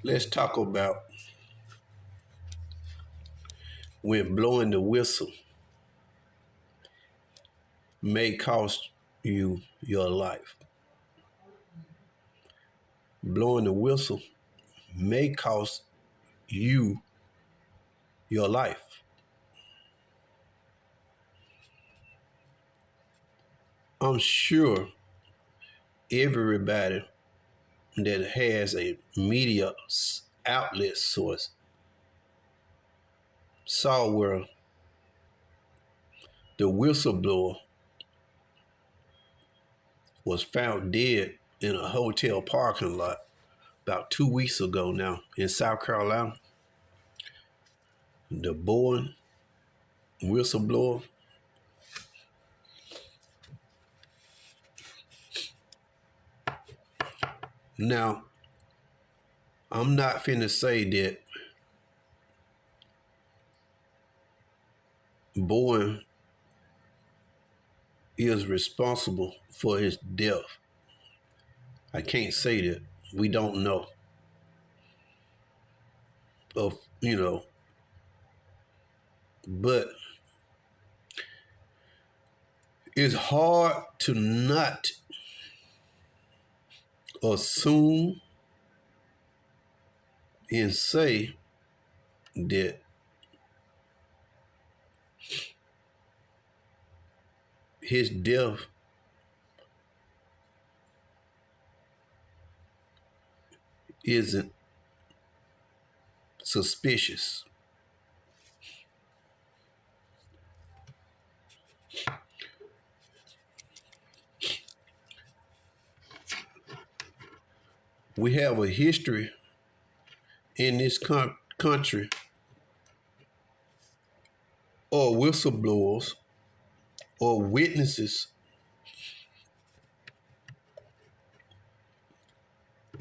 Let's talk about when blowing the whistle may cost you your life. Blowing the whistle may cost you your life. I'm sure everybody that has a media outlet source saw where the whistleblower was found dead in a hotel parking lot about 2 weeks ago now in South Carolina. The Boeing whistleblower. Now, I'm not finna say that Boeing is responsible for his death. I can't say that. We don't know. Of but it's hard to not assume and say that his death isn't suspicious. We have a history in this country or whistleblowers or witnesses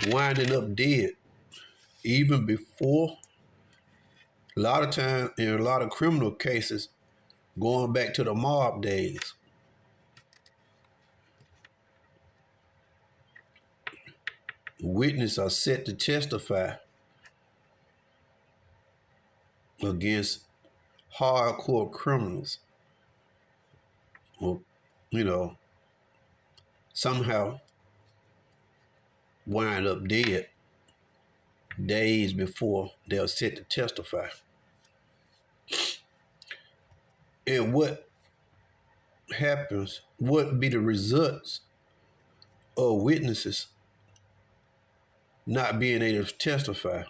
winding up dead even before. A lot of times in a lot of criminal cases going back to the mob days, witnesses are set to testify against hardcore criminals or, somehow wind up dead days before they're set to testify. And what happens, what be the results of witnesses not being able to testify?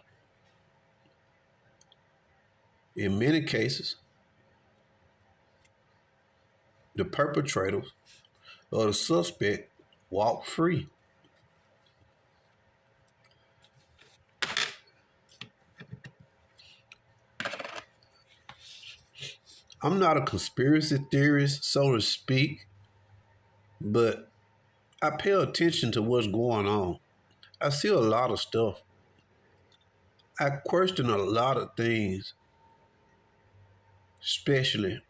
In many cases, the perpetrators or the suspect walk free. I'm not a conspiracy theorist, so to speak, but I pay attention to what's going on. I see a lot of stuff. I question a lot of things, especially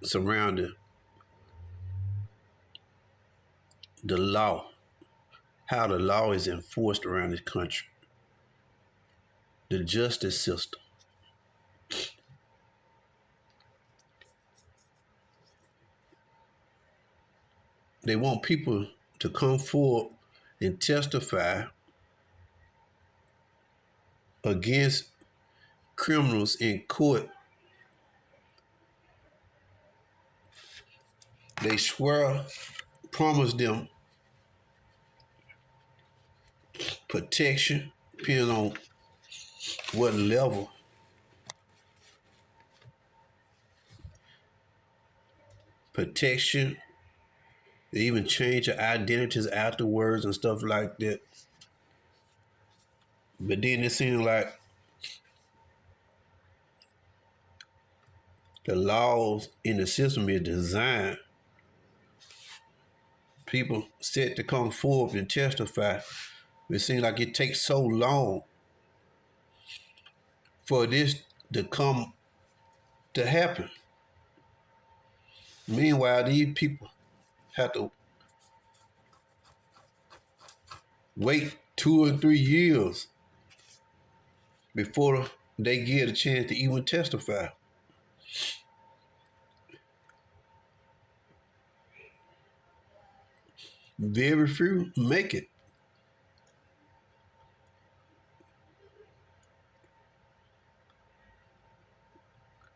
surrounding the law, how the law is enforced around this country, the justice system. They want people to come forward and testify against criminals in court. They swear, promise them protection, depending on what level. Protection. They even change their identities afterwards and stuff like that. But then it seems like the laws in the system is designed. People set to come forward and testify. It seems like it takes so long for this to come to happen. Meanwhile, these people have to wait 2 or 3 years before they get a chance to even testify. Very few make it.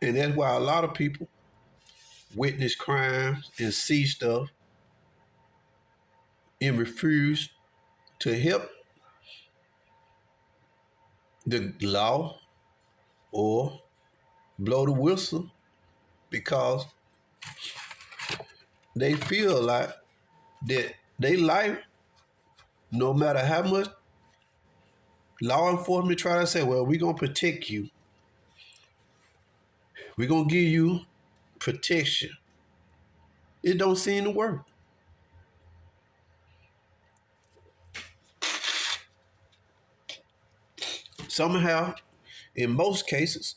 And that's why a lot of people witness crimes and see stuff and refuse to help the law or blow the whistle because they feel like that they life, no matter how much law enforcement try to say, well, we're gonna protect you, we're gonna give you protection. It don't seem to work. Somehow, in most cases,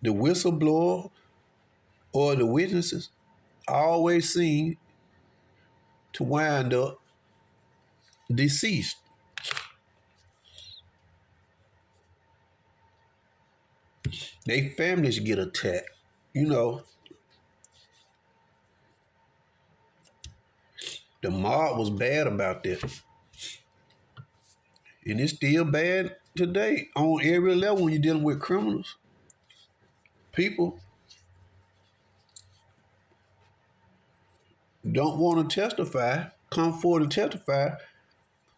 the whistleblower or the witnesses always seem to wind up deceased. They families get attacked. You know, the mob was bad about that. And it's still bad today on every level when you're dealing with criminals. People don't want to testify, come forward and testify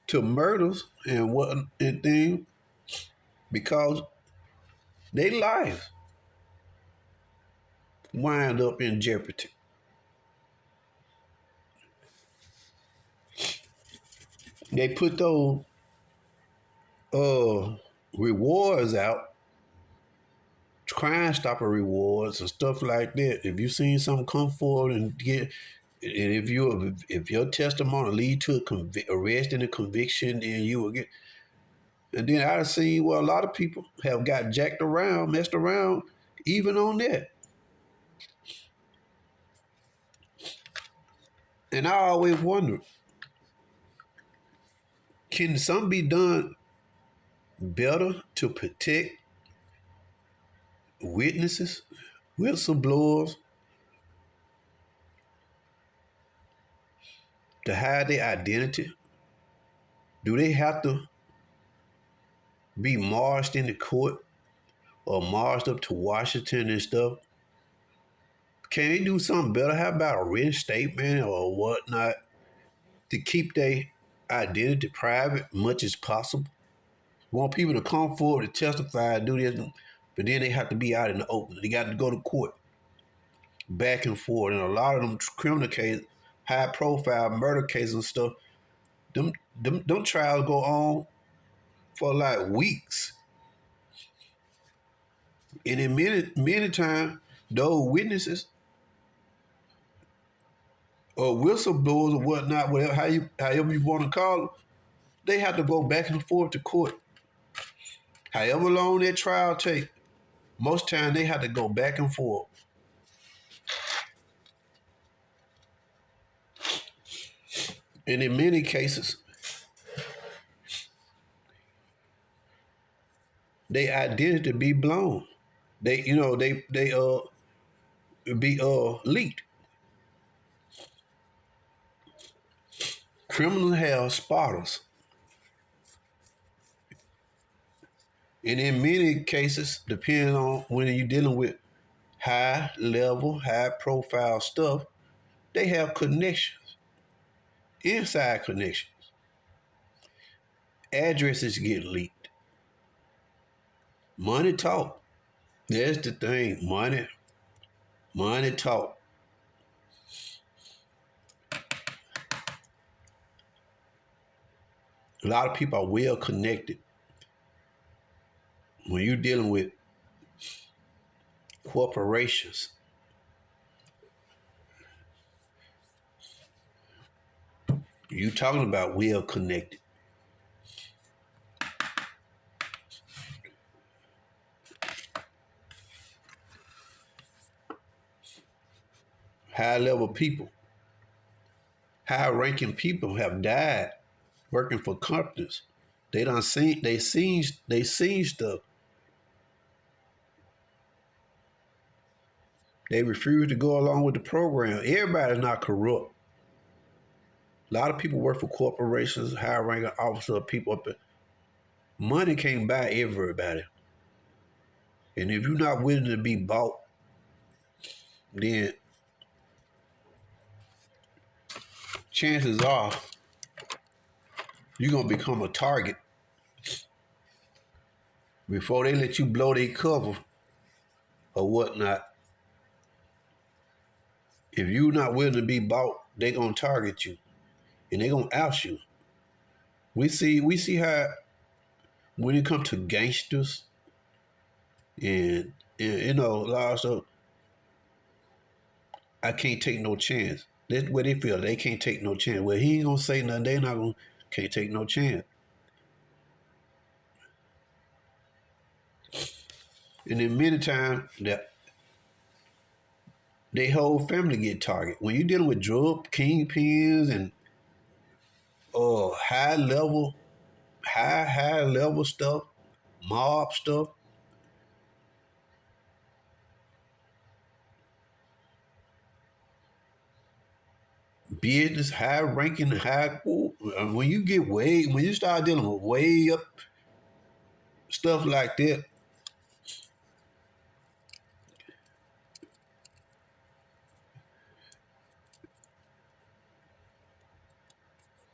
to murders and what and things because their lives wind up in jeopardy. They put those uh, rewards out, Crime Stopper rewards and stuff like that. If you seen something come forward and get, and if your testimony lead to arrest and a conviction, then you will get. And then I've seen where a lot of people have got jacked around, messed around, even on that. And I always wonder, can something be done better to protect witnesses, whistleblowers, to hide their identity? Do they have to be marched into court or marched up to Washington and stuff? Can they do something better? How about a written statement or whatnot to keep their identity private much as possible? Want people to come forward to testify and do this, but then they have to be out in the open. They got to go to court back and forth. And a lot of them criminal cases, high profile murder cases and stuff, them trials go on for like weeks. And in many times, those witnesses or whistleblowers or whatnot, however you want to call them, they have to go back and forth to court. However long that trial take, most times they have to go back and forth. And in many cases, their identity be blown. They be leaked. Criminals have spotters. And in many cases, depending on when you're dealing with high level, high profile stuff, they have connections, inside connections. Addresses get leaked. Money talk. That's the thing. Money talk. A lot of people are well connected. When you're dealing with corporations, you talking about well connected. High level people, high ranking people have died working for companies They seen stuff. They refuse to go along with the program. Everybody's not corrupt. A lot of people work for corporations, high ranking officers, people up there. Money can't buy everybody. And if you're not willing to be bought, then chances are you're gonna become a target before they let you blow their cover or whatnot. If you're not willing to be bought, they're gonna target you and they're gonna out you. We see how when it comes to gangsters and you know, a lot of stuff, I can't take no chance. That's what they feel. They can't take no chance. Well, he ain't gonna say nothing. They not gonna can't take no chance. And then many times that they whole family get targeted. When you're dealing with drug kingpins and high level stuff, mob stuff, business, high ranking, when you get when you start dealing with way up stuff like that,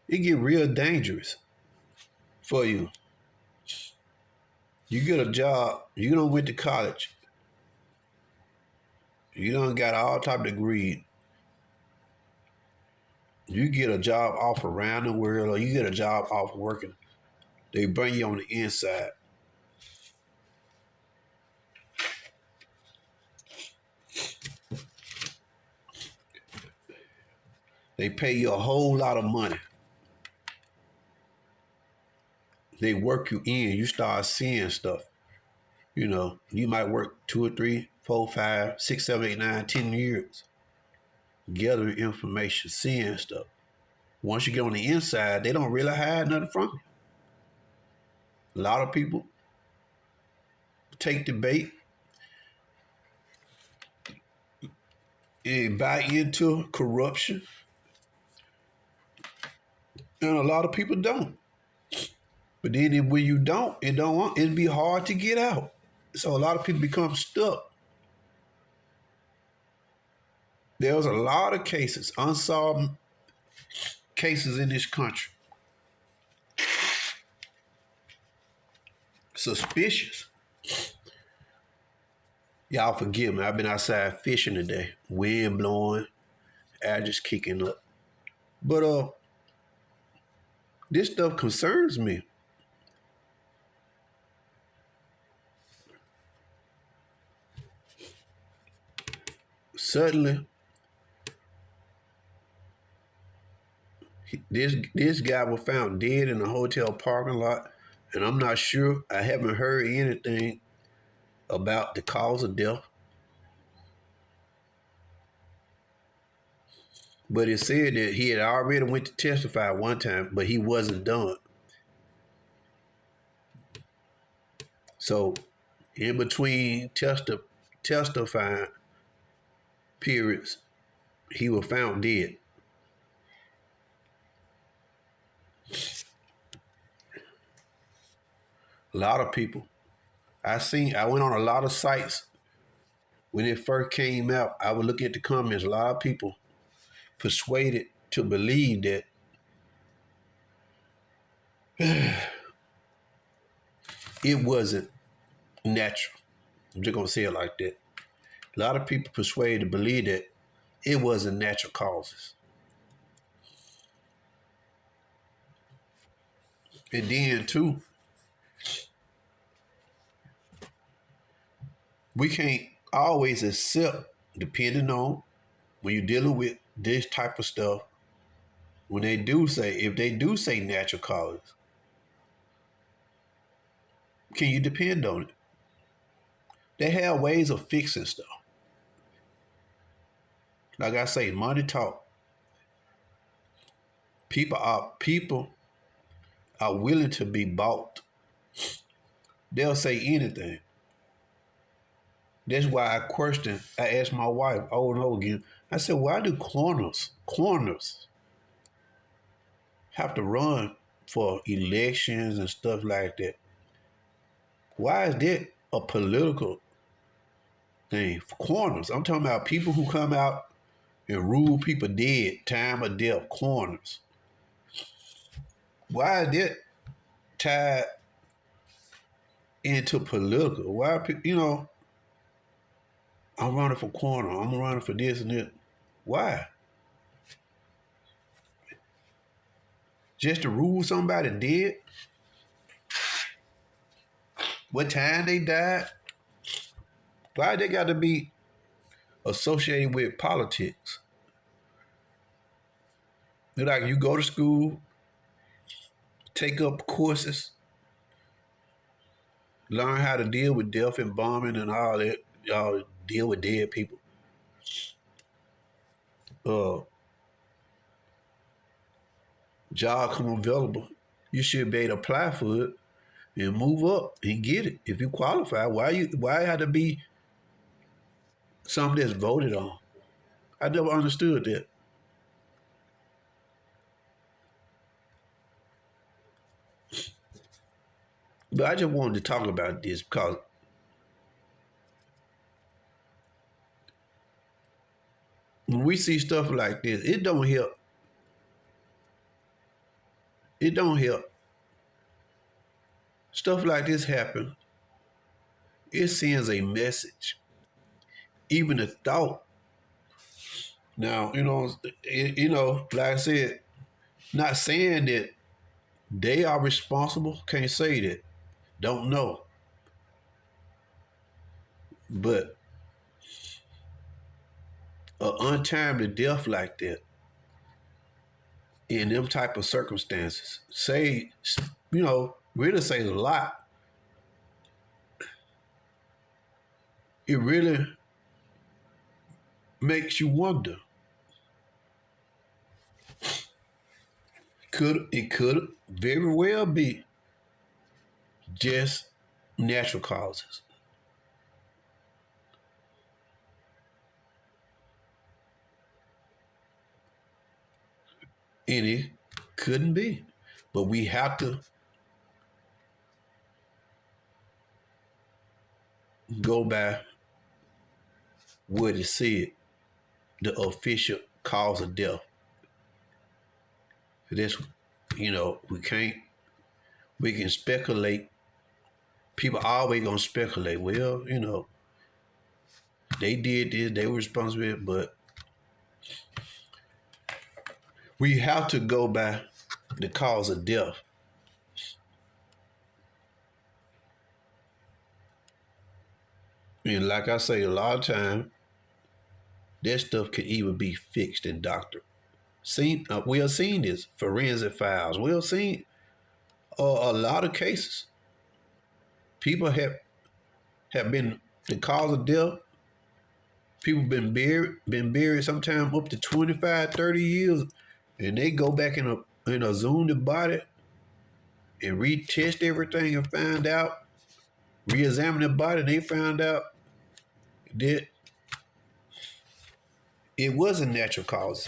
it get real dangerous for you. You get a job, you don't went to college, you don't got all type of degree. You get a job off around the world, or you get a job off working. They bring you on the inside. They pay you a whole lot of money. They work you in. You start seeing stuff. You know, you might work 2 or 3, 4, 5, 6, 7, 8, 9, 10 years gathering information, seeing stuff. Once you get on the inside, they don't really hide nothing from you. A lot of people take the bait and buy into corruption, and a lot of people don't. But then when you don't, it'd be hard to get out. So a lot of people become stuck. There's a lot of cases, unsolved cases in this country. Suspicious. Y'all forgive me. I've been outside fishing today. Wind blowing, air just kicking up. But this stuff concerns me. Suddenly, this guy was found dead in a hotel parking lot, and I'm not sure. I haven't heard anything about the cause of death. But it said that he had already went to testify one time, but he wasn't done. So, in between testifying periods, he was found dead. A lot of people. I went on a lot of sites when it first came out. I would look at the comments. A lot of people persuaded to believe that it wasn't natural. I'm just gonna say it like that. A lot of people persuaded to believe that it wasn't natural causes. And then too, we can't always accept, depending on when you're dealing with this type of stuff, if they do say natural causes, can you depend on it? They have ways of fixing stuff. Like I say, money talk. People are willing to be bought. They'll say anything. That's why I asked my wife over and over again. I said, why do corners have to run for elections and stuff like that? Why is that a political thing? Corners. I'm talking about people who come out and rule people dead, time of death, corners. Why is that tied into political? Why are people, I'm running for corner, I'm running for this and that. Why? Just to rule somebody dead? What time they died? Why they got to be associated with politics? Like you go to school, take up courses, learn how to deal with death and bombing and all that. Y'all deal with dead people. Job come available. You should be able to apply for it and move up and get it. If you qualify, why have to be something that's voted on? I never understood that. But I just wanted to talk about this because when we see stuff like this, it don't help. It don't help. Stuff like this happen. It sends a message, even a thought. Now, like I said, not saying that they are responsible. Can't say that. Don't know. But an untimely death like that in them type of circumstances really says a lot. It really makes you wonder. It could very well be just natural causes. And it couldn't be. But we have to go by what it said, the official cause of death. This, we can speculate. People always gonna speculate. Well, they did this, they were responsible, but we have to go by the cause of death. And like I say, a lot of time, that stuff can even be fixed and doctored. We have seen this forensic files. We have seen a lot of cases. People have been the cause of death. People been buried sometime up to 25, 30 years, and they go back in a zoom the body and retest everything and find out, re-examine the body, and they found out that it was a natural cause.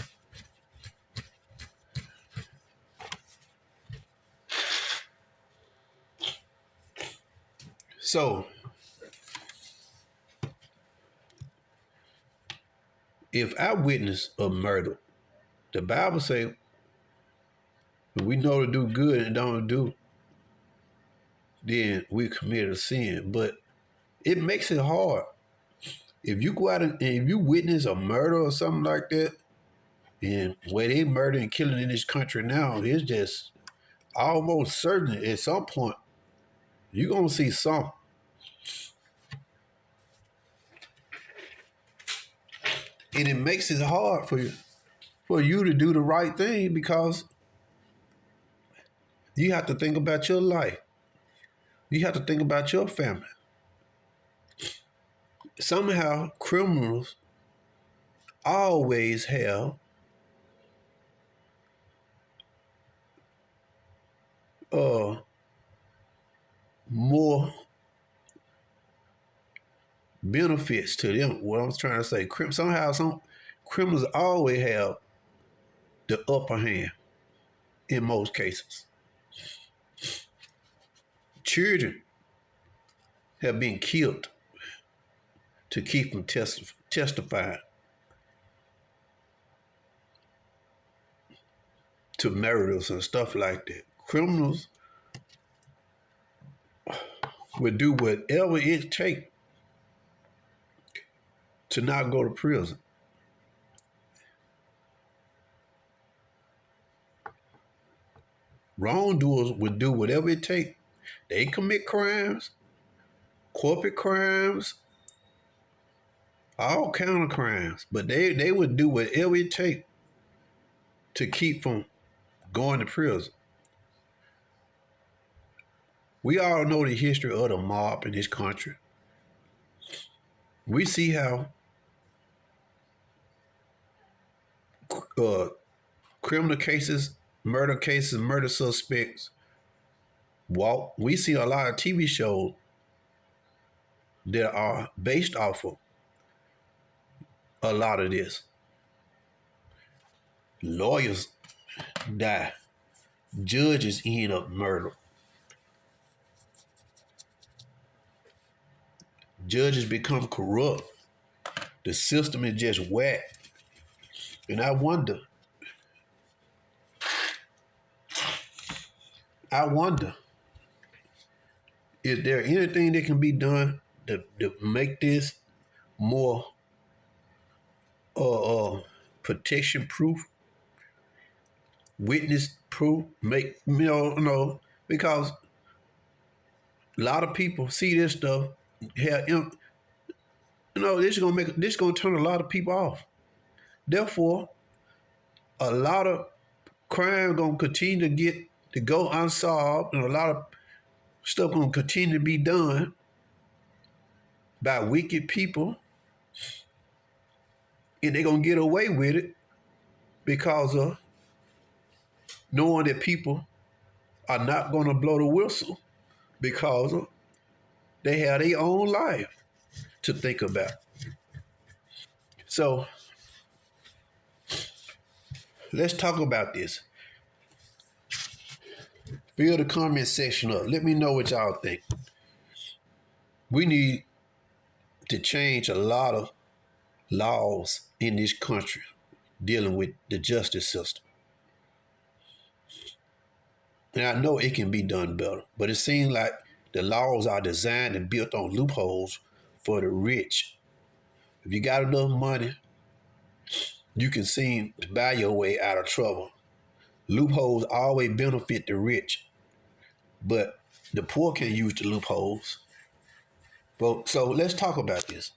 So, if I witness a murder, the Bible say we know to do good and don't do, then we committed a sin. But it makes it hard. If you go out and if you witness a murder or something like that, and where they murder and killing in this country now, it's just almost certain at some point you're gonna see something. And it makes it hard for you to do the right thing because you have to think about your life. You have to think about your family. Somehow criminals always have uh more benefits to them. What I'm trying to say, somehow some criminals always have the upper hand in most cases. Children have been killed to keep them testifying to murders and stuff like that. Criminals would do whatever it takes to not go to prison. Wrongdoers would do whatever it takes. They commit crimes, corporate crimes, all kind of crimes, but they would do whatever it takes to keep from going to prison. We all know the history of the mob in this country. We see how criminal cases, murder suspects walk. We see a lot of TV shows that are based off of a lot of this. Lawyers die. Judges end up murdered. Judges become corrupt. The system is just whack. And I wonder, is there anything that can be done to make this more protection proof, witness proof? Because a lot of people see this stuff. This is gonna turn a lot of people off. Therefore, a lot of crime gonna continue to go unsolved, and a lot of stuff gonna continue to be done by wicked people, and they're gonna get away with it because of knowing that people are not gonna blow the whistle because they have their own life to think about. So let's talk about this. Fill the comment section up. Let me know what y'all think. We need to change a lot of laws in this country dealing with the justice system. And I know it can be done better, but it seems like the laws are designed and built on loopholes for the rich. If you got enough money, you can seem to buy your way out of trouble. Loopholes always benefit the rich, but the poor can use the loopholes. So let's talk about this.